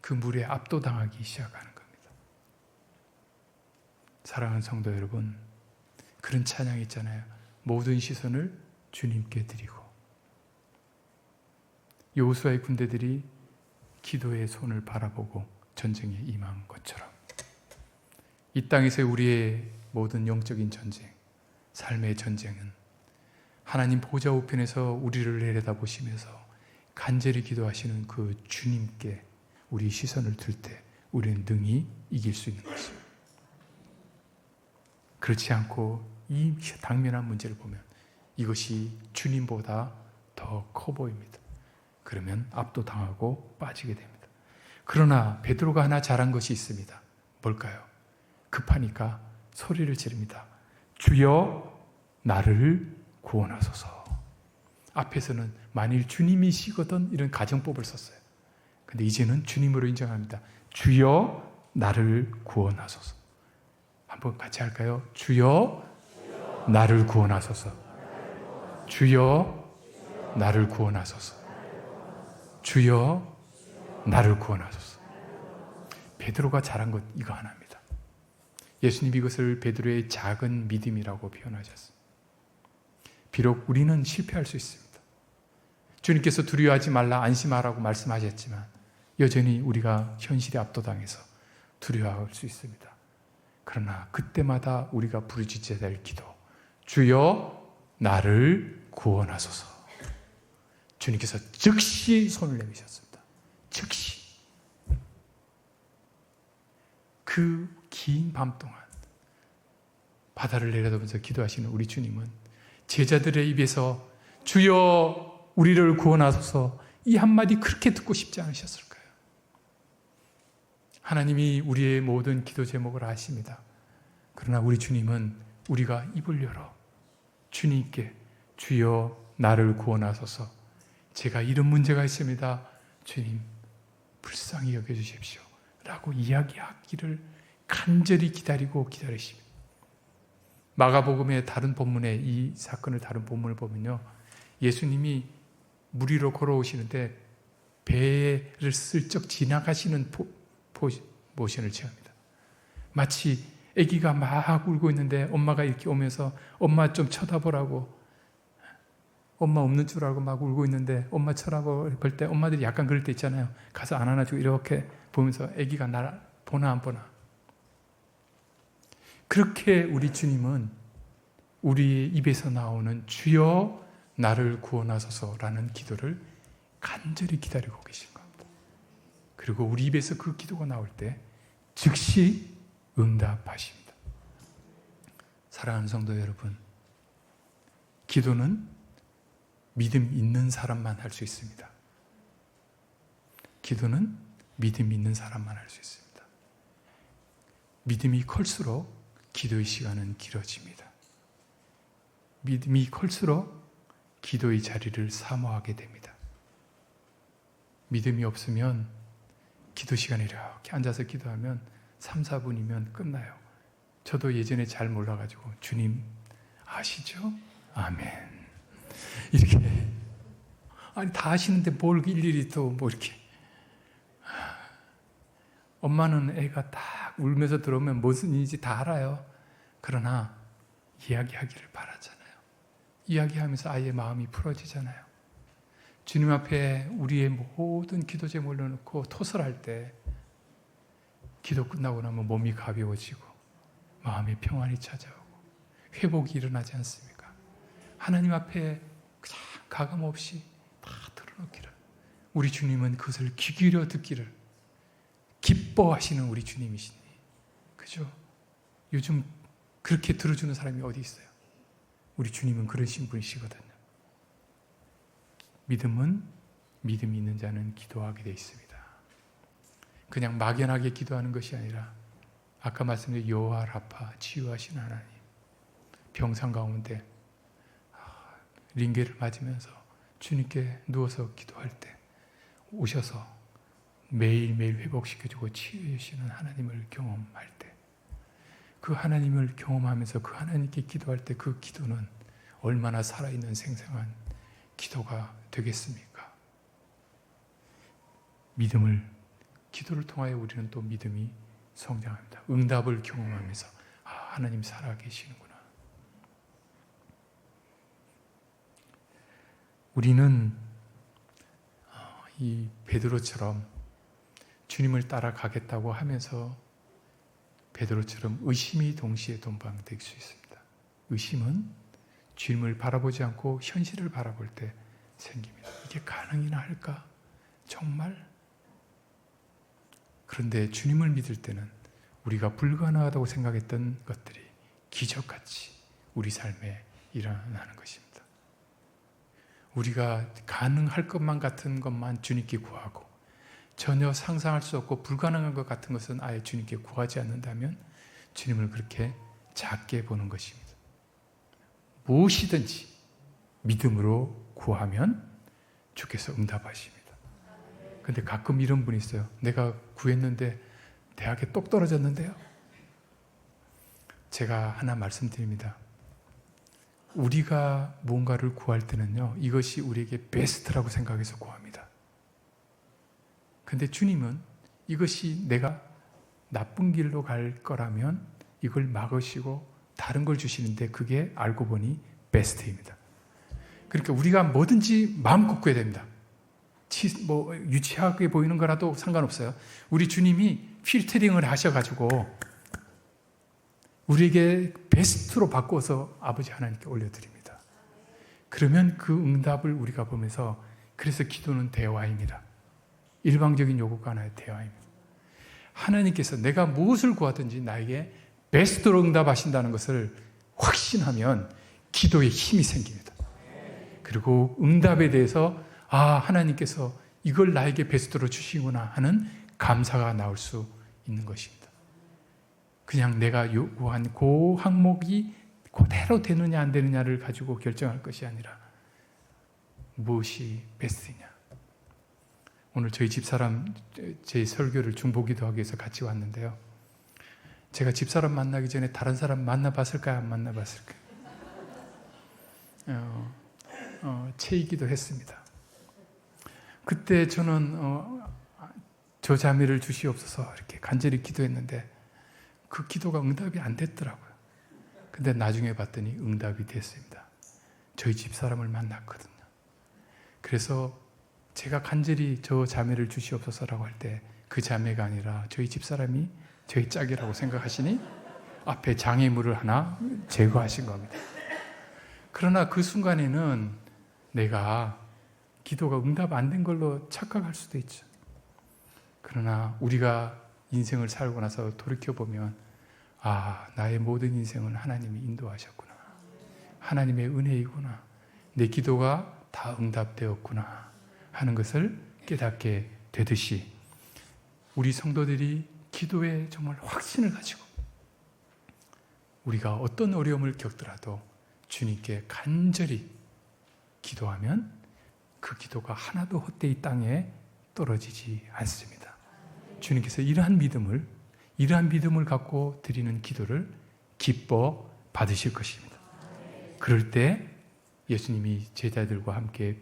그 물에 압도당하기 시작하는 겁니다. 사랑하는 성도 여러분, 그런 찬양이 있잖아요. 모든 시선을 주님께 드리고. 여호수아의 군대들이 기도의 손을 바라보고 전쟁에 임한 것처럼 이 땅에서 우리의 모든 영적인 전쟁, 삶의 전쟁은 하나님 보좌 우편에서 우리를 내려다보시면서 간절히 기도하시는 그 주님께 우리 시선을 들 때 우리는 능히 이길 수 있는 것입니다. 그렇지 않고 이 당면한 문제를 보면 이것이 주님보다 더 커 보입니다. 그러면 압도당하고 빠지게 됩니다. 그러나 베드로가 하나 잘한 것이 있습니다. 뭘까요? 급하니까 소리를 지릅니다. 주여 나를 구원하소서. 앞에서는 만일 주님이시거든 이런 가정법을 썼어요. 근데 이제는 주님으로 인정합니다. 주여 나를 구원하소서. 한번 같이 할까요? 주여 나를 구원하소서. 주여 나를 구원하소서. 주여 나를 구원하소서. 베드로가 잘한 것 이거 하나입니다. 예수님 이것을 베드로의 작은 믿음이라고 표현하셨습니다. 비록 우리는 실패할 수 있습니다. 주님께서 두려워하지 말라 안심하라고 말씀하셨지만 여전히 우리가 현실에 압도당해서 두려워할 수 있습니다. 그러나 그때마다 우리가 부르짖어야 될 기도, 주여 나를 구원하소서. 주님께서 즉시 손을 내미셨습니다. 즉시. 그 긴 밤 동안 바다를 내려다보면서 기도하시는 우리 주님은 제자들의 입에서 주여 우리를 구원하소서 이 한마디 그렇게 듣고 싶지 않으셨을까요? 하나님이 우리의 모든 기도 제목을 아십니다. 그러나 우리 주님은 우리가 입을 열어 주님께 주여 나를 구원하소서, 제가 이런 문제가 있습니다. 주님 불쌍히 여겨주십시오 라고 이야기하기를 간절히 기다리십니다. 마가복음의 다른 본문에 이 사건을 다른 본문을 보면요, 예수님이 물 위로 걸어오시는데 배를 슬쩍 지나가시는 모션을 취합니다. 마치 아기가 막 울고 있는데 엄마가 이렇게 오면서 엄마 좀 쳐다보라고, 엄마 없는 줄 알고 막 울고 있는데 엄마 쳐다볼 때 엄마들이 약간 그럴 때 있잖아요. 가서 안 안아주고 이렇게 보면서 아기가 날 보나 안 보나. 그렇게 우리 주님은 우리의 입에서 나오는 주여 나를 구원하소서라는 기도를 간절히 기다리고 계신 겁니다. 그리고 우리 입에서 그 기도가 나올 때 즉시 응답하십니다. 사랑하는 성도 여러분, 기도는 믿음 있는 사람만 할 수 있습니다. 기도는 믿음 있는 사람만 할 수 있습니다. 믿음이 클수록 기도의 시간은 길어집니다. 믿음이 클수록 기도의 자리를 사모하게 됩니다. 믿음이 없으면 기도 시간에 이렇게 앉아서 기도하면 3, 4분이면 끝나요. 저도 예전에 잘 몰라가지고 주님 아시죠? 아멘. 이렇게 아니 다 아시는데 뭘 일일이 또 뭐 이렇게. 엄마는 애가 딱 울면서 들어오면 무슨 일인지 다 알아요. 그러나 이야기하기를 바라잖아요. 이야기하면서 아이의 마음이 풀어지잖아요. 주님 앞에 우리의 모든 기도 제목을 넣어놓고 토설할 때 기도 끝나고 나면 몸이 가벼워지고 마음의 평안이 찾아오고 회복이 일어나지 않습니까? 하나님 앞에 그냥 가감없이 다 털어놓기를, 우리 주님은 그것을 귀 기울여 듣기를 기뻐하시는 우리 주님이시니, 그죠? 요즘 그렇게 들어주는 사람이 어디 있어요? 우리 주님은 그러신 분이시거든요. 믿음은 믿음이 있는 자는 기도하게 되어 있습니다. 그냥 막연하게 기도하는 것이 아니라 아까 말씀드린 여호와 라파, 치유하시는 하나님, 병상 가운데 링게를 맞으면서 주님께 누워서 기도할 때 오셔서 매일매일 회복시켜주고 치유해주시는 하나님을 경험할 때, 그 하나님을 경험하면서 그 하나님께 기도할 때 그 기도는 얼마나 살아있는 생생한 기도가 되겠습니까? 기도를 통하여 우리는 또 믿음이 성장합니다. 응답을 경험하면서 하나님 살아계시는구나. 우리는 이 베드로처럼 주님을 따라가겠다고 하면서 베드로처럼 의심이 동시에 동반될 수 있습니다. 의심은 주님을 바라보지 않고 현실을 바라볼 때 생깁니다. 이게 가능이나 할까? 정말? 그런데 주님을 믿을 때는 우리가 불가능하다고 생각했던 것들이 기적같이 우리 삶에 일어나는 것입니다. 우리가 가능할 것만 같은 것만 주님께 구하고 전혀 상상할 수 없고 불가능한 것 같은 것은 아예 주님께 구하지 않는다면 주님을 그렇게 작게 보는 것입니다. 무엇이든지 믿음으로 구하면 주께서 응답하십니다. 그런데 가끔 이런 분이 있어요. 내가 구했는데 대학에 똑 떨어졌는데요. 제가 하나 말씀드립니다. 우리가 무언가를 구할 때는요, 이것이 우리에게 베스트라고 생각해서 구합니다. 근데 주님은 이것이 내가 나쁜 길로 갈 거라면 이걸 막으시고 다른 걸 주시는데, 그게 알고 보니 베스트입니다. 그러니까 우리가 뭐든지 마음껏 구해야 됩니다. 유치하게 보이는 거라도 상관없어요. 우리 주님이 필터링을 하셔가지고 우리에게 베스트로 바꿔서 아버지 하나님께 올려드립니다. 그러면 그 응답을 우리가 보면서, 그래서 기도는 대화입니다. 일방적인 요구가 아니라 대화입니다. 하나님께서 내가 무엇을 구하든지 나에게 베스트로 응답하신다는 것을 확신하면 기도에 힘이 생깁니다. 그리고 응답에 대해서 하나님께서 이걸 나에게 베스트로 주시구나 하는 감사가 나올 수 있는 것입니다. 그냥 내가 요구한 그 항목이 그대로 되느냐 안 되느냐를 가지고 결정할 것이 아니라 무엇이 베스트냐. 오늘 저희 집사람 제 설교를 중보기도 하기 위해서 같이 왔는데요. 제가 집사람 만나기 전에 다른 사람 만나봤을까요? 안 만나봤을까요? 채이기도 했습니다. 그때 저는 저 자매를 주시옵소서 이렇게 간절히 기도했는데 그 기도가 응답이 안 됐더라고요. 근데 나중에 봤더니 응답이 됐습니다. 저희 집사람을 만났거든요. 그래서 제가 간절히 저 자매를 주시옵소서라고 할 때 그 자매가 아니라 저희 집사람이 저희 짝이라고 생각하시니 앞에 장애물을 하나 제거하신 겁니다. 그러나 그 순간에는 내가 기도가 응답 안 된 걸로 착각할 수도 있죠. 그러나 우리가 인생을 살고 나서 돌이켜보면 나의 모든 인생은 하나님이 인도하셨구나. 하나님의 은혜이구나. 내 기도가 다 응답되었구나 하는 것을 깨닫게 되듯이 우리 성도들이 기도에 정말 확신을 가지고 우리가 어떤 어려움을 겪더라도 주님께 간절히 기도하면 그 기도가 하나도 헛되이 땅에 떨어지지 않습니다. 주님께서 이러한 믿음을 갖고 드리는 기도를 기뻐 받으실 것입니다. 그럴 때 예수님이 제자들과 함께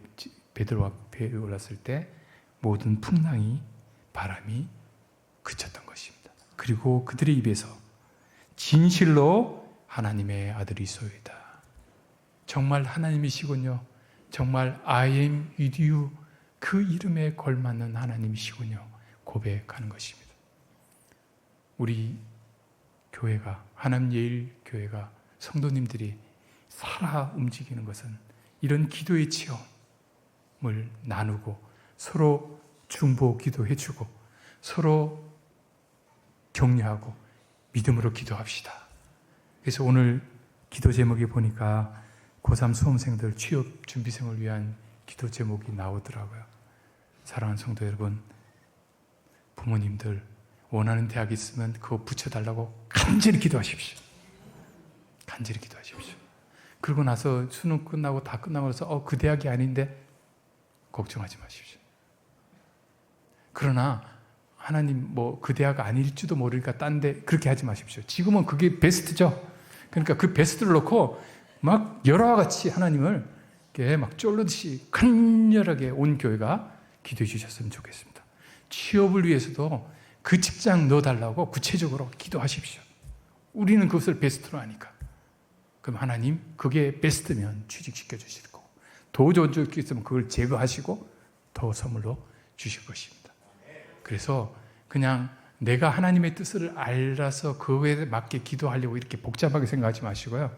베드로 앞에 올랐을 때 모든 풍랑이, 바람이 그쳤던 것입니다. 그리고 그들의 입에서 진실로 하나님의 아들이소이다. 정말 하나님이시군요. 정말 I am with you. 그 이름에 걸맞는 하나님이시군요. 고백하는 것입니다. 우리 교회가, 하남예일교회가, 성도님들이 살아 움직이는 것은 이런 기도의 체험을 나누고 서로 중보 기도해주고 서로 격려하고 믿음으로 기도합시다. 그래서 오늘 기도 제목에 보니까 고3 수험생들 취업 준비생을 위한 기도 제목이 나오더라고요. 사랑하는 성도 여러분, 부모님들 원하는 대학이 있으면 그거 붙여달라고 간절히 기도하십시오. 간절히 기도하십시오. 그러고 나서 수능 끝나고 다 끝나고 나서 그 대학이 아닌데 걱정하지 마십시오. 그러나 하나님 그 대학 아닐지도 모르니까 딴 데 그렇게 하지 마십시오. 지금은 그게 베스트죠. 그러니까 그 베스트를 놓고 막 열화와 같이 하나님을 이렇게 막 쫄르듯이 간절하게 온 교회가 기도해 주셨으면 좋겠습니다. 취업을 위해서도 그 직장 넣어달라고 구체적으로 기도하십시오. 우리는 그것을 베스트로 하니까. 그럼 하나님 그게 베스트면 취직시켜 주실 거고 더 좋은 쪽이 있으면 그걸 제거하시고 더 선물로 주실 것입니다. 그래서 그냥 내가 하나님의 뜻을 알아서 그거에 맞게 기도하려고 이렇게 복잡하게 생각하지 마시고요.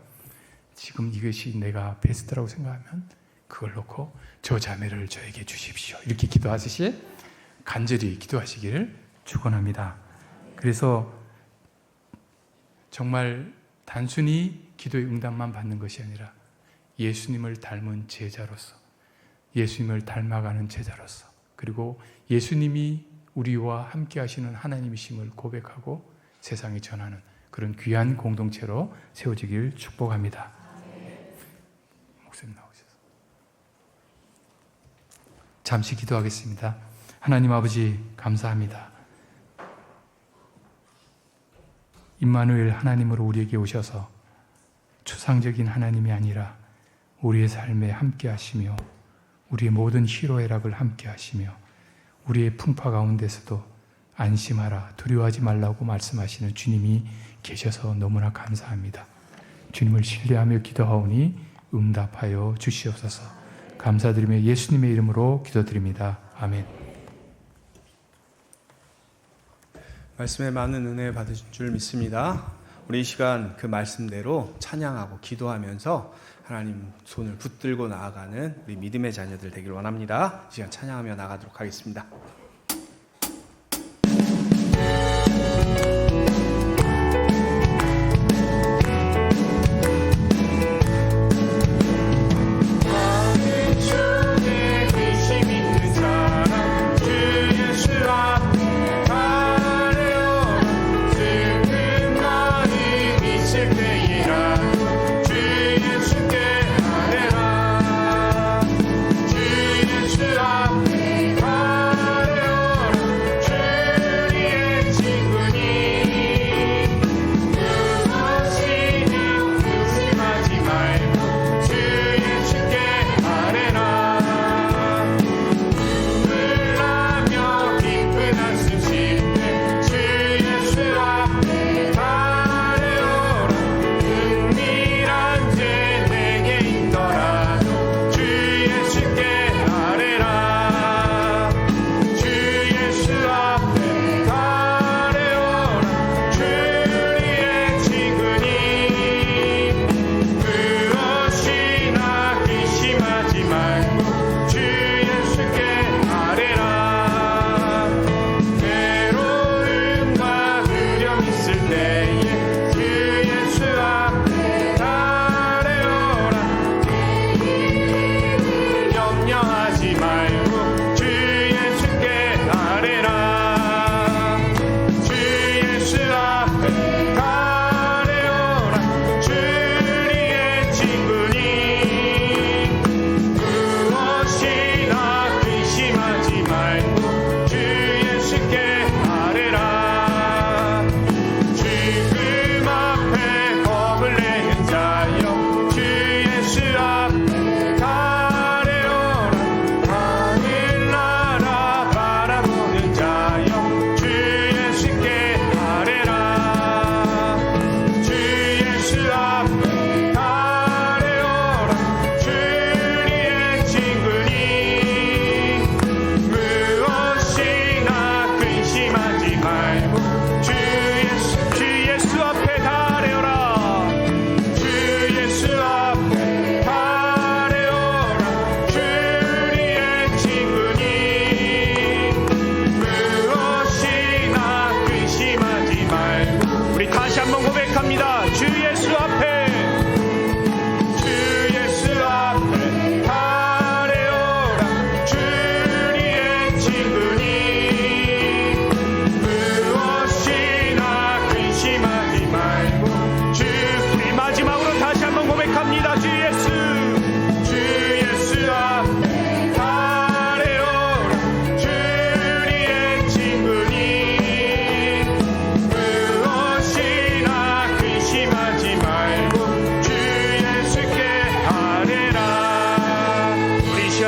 지금 이것이 내가 베스트라고 생각하면 그걸 놓고 저 자매를 저에게 주십시오. 이렇게 기도하듯이 간절히 기도하시기를 축원합니다. 그래서 정말 단순히 기도의 응답만 받는 것이 아니라 예수님을 닮은 제자로서, 예수님을 닮아가는 제자로서, 그리고 예수님이 우리와 함께 하시는 하나님이심을 고백하고 세상에 전하는 그런 귀한 공동체로 세워지길 축복합니다. 목사님 나오셔서 잠시 기도하겠습니다. 하나님 아버지 감사합니다. 임마누엘 하나님으로 우리에게 오셔서 추상적인 하나님이 아니라 우리의 삶에 함께 하시며 우리의 모든 희로애락을 함께 하시며 우리의 풍파 가운데서도 안심하라, 두려워하지 말라고 말씀하시는 주님이 계셔서 너무나 감사합니다. 주님을 신뢰하며 기도하오니 응답하여 주시옵소서. 감사드리며 예수님의 이름으로 기도드립니다. 아멘. 말씀에 많은 은혜 받으실 줄 믿습니다. 우리 이 시간 그 말씀대로 찬양하고 기도하면서 하나님 손을 붙들고 나아가는 우리 믿음의 자녀들 되길 원합니다. 이 시간 찬양하며 나가도록 하겠습니다.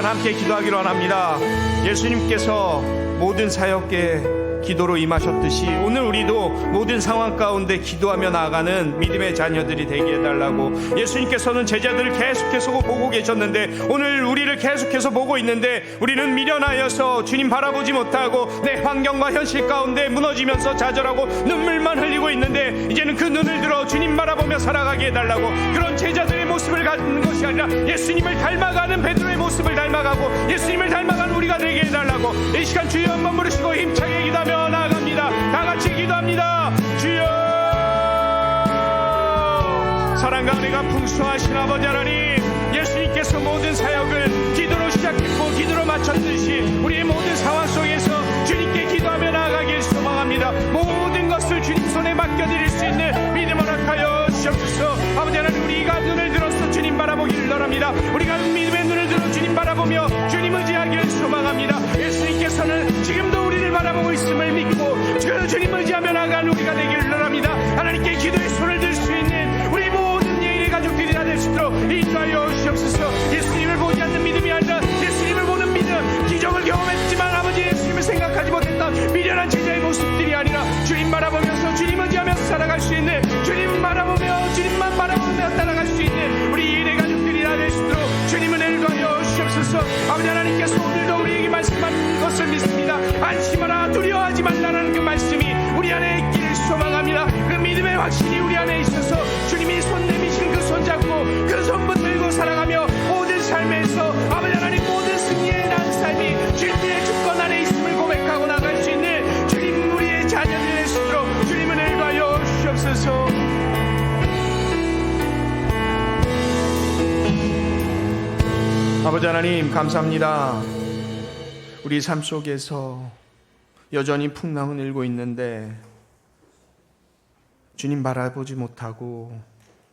함께 기도하기로 원합니다. 예수님께서 모든 사역에 기도로 임하셨듯이 오늘 우리도 모든 상황 가운데 기도하며 나아가는 믿음의 자녀들이 되게 해달라고. 예수님께서는 제자들을 계속해서 보고 계셨는데 오늘 우리를 계속해서 보고 있는데 우리는 미련하여서 주님 바라보지 못하고 내 환경과 현실 가운데 무너지면서 좌절하고 눈물만 흘리고 있는데 이제는 그 눈을 들어 주님 바라보며 살아가게 해달라고. 그런 제자들의 모습을 갖는 것이 아니라 예수님을 닮아가는 베드로의 모습을 닮아가고 예수님을 닮아가는 우리가 되게 해달라고. 이 시간 주여 한번 부르시고 힘차게 기도하며 나아갑니다. 다 같이 기도합니다. 주여, 사랑과 은혜가 풍성하신 아버지 하나님, 예수님께서 모든 사역을 기도로 시작했고 기도로 마쳤듯이 우리의 모든 상황 속에서 주님께 기도하며 나아가길 소망합니다. 모든 것을 주님 손에 맡겨드릴 수 있는 믿음을 허락하여 주옵소서. 아버지 하나님, 우리가 눈을 들어서 주님 바라보기를 원합니다. 우리가 믿음의 눈을 들어 주님 바라보며 주님 의지하기를 소망합니다. 예수님께서는 지금도 우리를 주님을 바라보고 있음을 믿고 그 주님 의지하며 나아가는 우리가 되기를 원합니다. 하나님께 기도의 손을 들 수 있는 우리 모든 예일의 가족들이 다 될 수 있도록 인도하여 주옵소서. 예수님을 보지 않는 믿음이 아니라 예수님을 보는 믿음, 기적을 경험했지만 아버지 예수님을 생각하지 못했던 미련한 제자의 모습들이 아니라 주님 바라보면서 주님 의지하면서 살아갈 수 있는, 주님 바라보며 주님만 바라보며 따라갈 수 있는 우리 예일의 가족들이 다 될 수 있도록 주님 은혜를 더하여 주옵소서. 아버지 하나님께서 오늘도 우리에게 말씀하는 것을 믿습니다. 안심하라, 두려워하지 말라라는 그 말씀이 우리 안에 있기를 소망합니다. 그 믿음의 확신이 우리 안에 있어서 주님이 손 내미신 그 손 잡고 그 손 붙들고 살아가며 모든 삶에서 아버지 하나님 모든 승리에 나은 삶이 주님의 주권 안에 있음을 고백하고 나갈 수 있는 주님 우리의 자녀들이 될 수 있도록 주님 은혜를 더하여 주옵소서. 아버지 하나님 감사합니다. 우리 삶 속에서 여전히 풍랑은 일고 있는데 주님 바라보지 못하고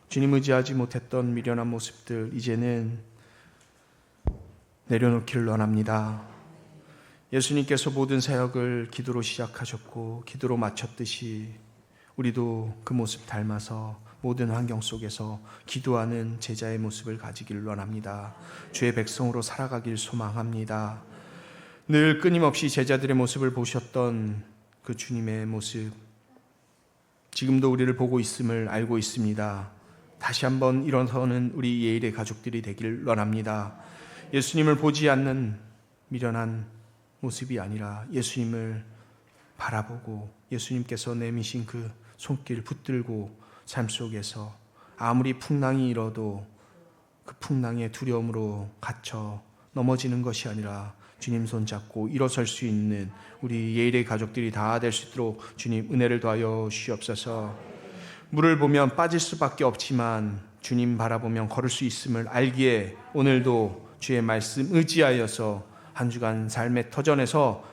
주님 의지하지 못했던 미련한 모습들 이제는 내려놓기를 원합니다. 예수님께서 모든 사역을 기도로 시작하셨고 기도로 마쳤듯이 우리도 그 모습 닮아서 모든 환경 속에서 기도하는 제자의 모습을 가지기를 원합니다. 주의 백성으로 살아가길 소망합니다. 늘 끊임없이 제자들의 모습을 보셨던 그 주님의 모습 지금도 우리를 보고 있음을 알고 있습니다. 다시 한번 일어서는 우리 예일의 가족들이 되기를 원합니다. 예수님을 보지 않는 미련한 모습이 아니라 예수님을 바라보고 예수님께서 내미신 그 손길 붙들고 삶 속에서 아무리 풍랑이 일어도 그 풍랑의 두려움으로 갇혀 넘어지는 것이 아니라 주님 손잡고 일어설 수 있는 우리 예일의 가족들이 다 될 수 있도록 주님 은혜를 더하여 주옵소서. 물을 보면 빠질 수밖에 없지만 주님 바라보면 걸을 수 있음을 알기에 오늘도 주의 말씀 의지하여서 한 주간 삶의 터전에서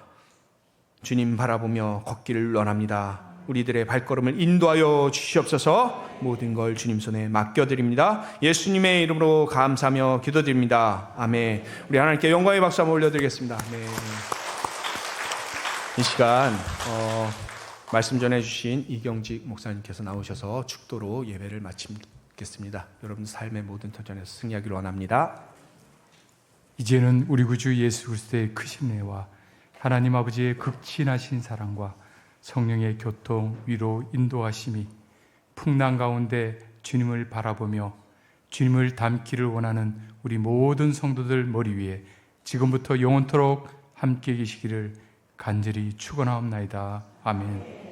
주님 바라보며 걷기를 원합니다. 우리들의 발걸음을 인도하여 주시옵소서. 모든 걸 주님 손에 맡겨드립니다. 예수님의 이름으로 감사하며 기도드립니다. 아멘. 우리 하나님께 영광의 박수 한번 올려드리겠습니다. 네. 이 시간 말씀 전해주신 이경직 목사님께서 나오셔서 축도로 예배를 마치겠습니다. 여러분 삶의 모든 터전에서 승리하기를 원합니다. 이제는 우리 구주 예수 그리스도의 크신 은혜와 하나님 아버지의 극진하신 사랑과 성령의 교통, 위로, 인도하심이 풍랑 가운데 주님을 바라보며 주님을 닮기를 원하는 우리 모든 성도들 머리 위에 지금부터 영원토록 함께 계시기를 간절히 축원하옵나이다. 아멘.